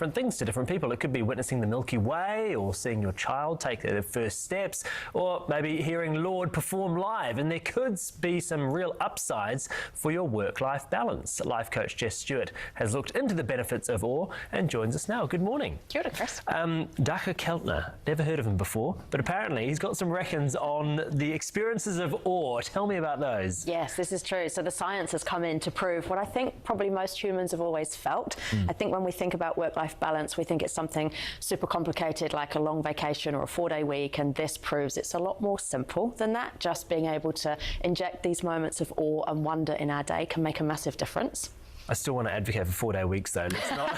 different things to different people. It could be witnessing the Milky Way, or seeing your child take their first steps, or maybe hearing Lord perform live. And there could be some real upsides for your work-life balance. Life coach Jess Stuart has looked into the benefits of awe and joins us now. Good morning. Kia ora, Chris. Daka Keltner, never heard of him before, but apparently he's got some reckons on the experiences of awe. Tell me about those. Yes, this is true. So the science has come in to prove what I think probably most humans have always felt. I think when we think about work-life balance, we think it's something super complicated like a long vacation or a 4-day week, and this proves it's a lot more simple than that. Just being able to inject these moments of awe and wonder in our day can make a massive difference. I still want to advocate for 4-day weeks, though. Let's not.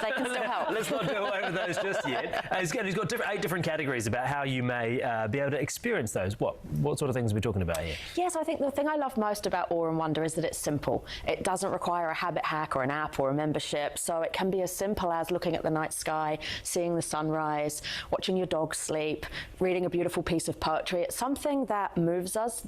They can still help. Let's not do away with those just yet. He's got 8 different categories about how you may be able to experience those. What sort of things are we talking about here? Yes, I think the thing I love most about awe and wonder is that it's simple. It doesn't require a habit hack or an app or a membership. So it can be as simple as looking at the night sky, seeing the sunrise, watching your dog sleep, reading a beautiful piece of poetry. It's something that moves us.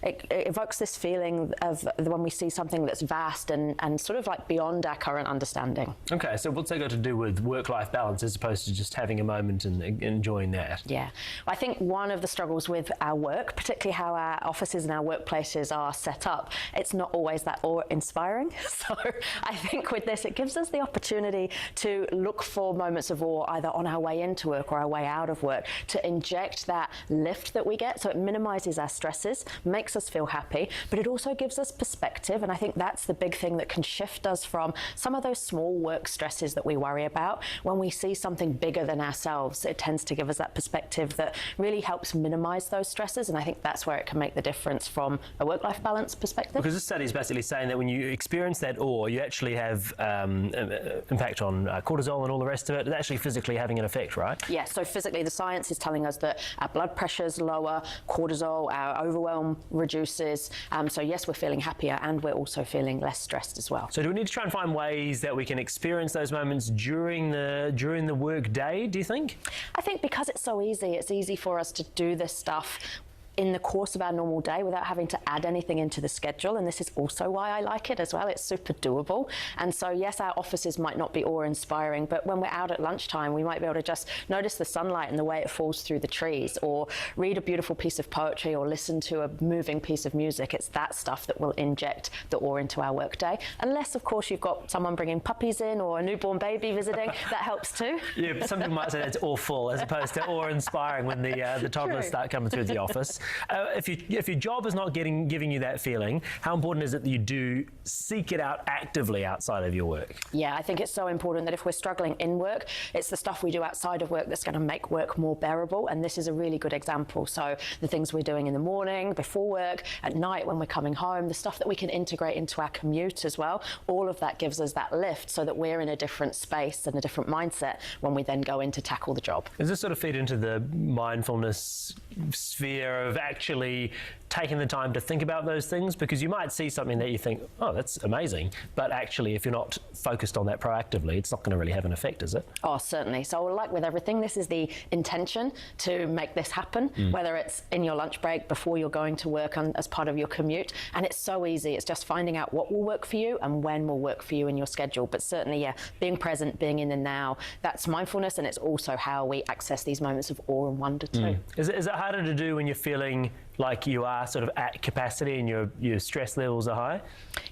It evokes this feeling of when we see something that's vast and sort of like beyond our current understanding. Okay, so what's that got to do with work-life balance as opposed to just having a moment and enjoying that? Yeah, I think one of the struggles with our work, particularly how our offices and our workplaces are set up, it's not always that awe-inspiring. So I think with this, it gives us the opportunity to look for moments of awe either on our way into work or our way out of work, to inject that lift that we get. So it minimises our stresses, makes us feel happy, but it also gives us perspective. And I think that's the big thing that can shift us from some of those small work stresses that we worry about. When we see something bigger than ourselves, it tends to give us that perspective that really helps minimize those stresses, and I think that's where it can make the difference from a work-life balance perspective. Because this study is basically saying that when you experience that awe, you actually have impact on cortisol and all the rest of it. It's actually physically having an effect, right? Yeah, so physically the science is telling us that our blood pressure's lower, cortisol, our overwhelm reduces, so yes, we're feeling happier and we're also feeling less stressed as well. So do we need to try and find ways that we can experience those moments during the work day, do you think? I think because it's so easy, it's easy for us to do this stuff in the course of our normal day without having to add anything into the schedule, and this is also why I like it as well. It's super doable. And so yes, our offices might not be awe-inspiring, but when we're out at lunchtime, we might be able to just notice the sunlight and the way it falls through the trees, or read a beautiful piece of poetry, or listen to a moving piece of music. It's that stuff that will inject the awe into our workday. Unless, of course, you've got someone bringing puppies in or a newborn baby visiting, that helps too. Yeah, but some people might say that's awful as opposed to awe-inspiring when the toddlers start coming through the office. If your job is not giving you that feeling, how important is it that you do seek it out actively outside of your work? Yeah, I think it's so important that if we're struggling in work, it's the stuff we do outside of work that's going to make work more bearable, and this is a really good example. So the things we're doing in the morning, before work, at night when we're coming home, the stuff that we can integrate into our commute as well, all of that gives us that lift so that we're in a different space and a different mindset when we then go in to tackle the job. Does this sort of feed into the mindfulness sphere of actually taking the time to think about those things? Because you might see something that you think, oh, that's amazing, but actually if you're not focused on that proactively, it's not going to really have an effect, is it? Oh, certainly. So like with everything, this is the intention to make this happen, whether it's in your lunch break, before you're going to work, as part of your commute. And it's so easy. It's just finding out what will work for you and when will work for you in your schedule. But certainly, yeah, being present, being in the now, that's mindfulness, and it's also how we access these moments of awe and wonder too. Is it harder to do when you're feeling like you are sort of at capacity and your stress levels are high?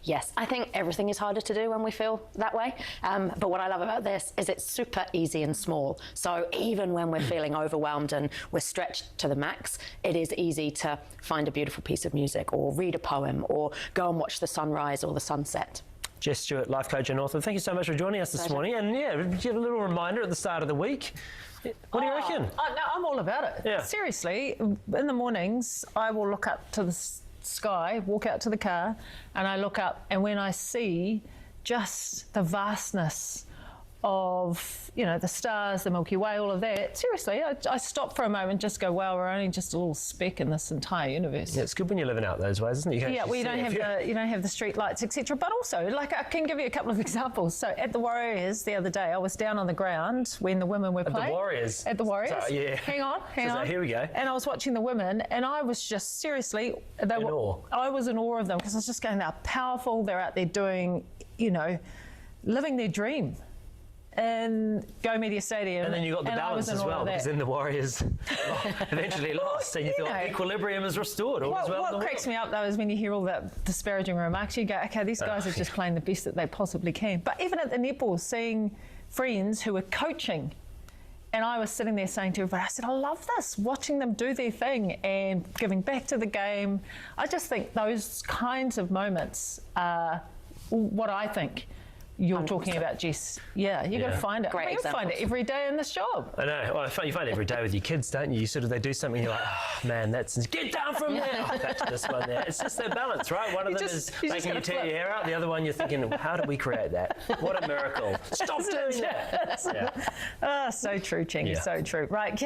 Yes, I think everything is harder to do when we feel that way. But what I love about this is it's super easy and small. So even when we're feeling overwhelmed and we're stretched to the max, it is easy to find a beautiful piece of music or read a poem or go and watch the sunrise or the sunset. Jess Stuart, life coach and author, thank you so much for joining us this morning. And yeah, give a little reminder at the start of the week. What do you reckon? No, I'm all about it. Yeah. Seriously, in the mornings, I will look up to the sky, walk out to the car, and I look up, and when I see just the vastness of, you know, the stars, the Milky Way, all of that. Seriously, I stop for a moment and just go, wow, we're only just a little speck in this entire universe. Yeah, it's good when you're living out those ways, isn't it? Yeah, well, you don't have the street lights, etc. But also, like, I can give you a couple of examples. So at the Warriors the other day, I was down on the ground when the women were playing. At the Warriors? At the Warriors. So, yeah. Hang on. Here we go. And I was watching the women, and I was just seriously, I was in awe of them, because I was just going, they're powerful, they're out there doing, you know, living their dream. in Go Media Stadium. And then you got the and I was balance in as all well, of that. because then the Warriors eventually lost. So you thought know, equilibrium is restored. All is well in What the cracks me up, though, is when you hear all that disparaging remarks, you go, okay, these guys are just playing the best that they possibly can. But even at the netball, seeing friends who were coaching, and I was sitting there saying to everybody, I said, I love this, watching them do their thing and giving back to the game. I just think those kinds of moments are what I think you're talking about, Jess. Yeah, you've got to find it. Great You find it every day in this job. I know. Well, you find it every day with your kids, don't you? You sort of, they do something, you're like, oh, man, that's, get down from there. Oh, back to this one there. It's just their balance, right? One of them is making you tear your hair out. The other one, you're thinking, how did we create that? What a miracle. Stop doing that. Yeah. Oh, so true, Chingy, so true. Right.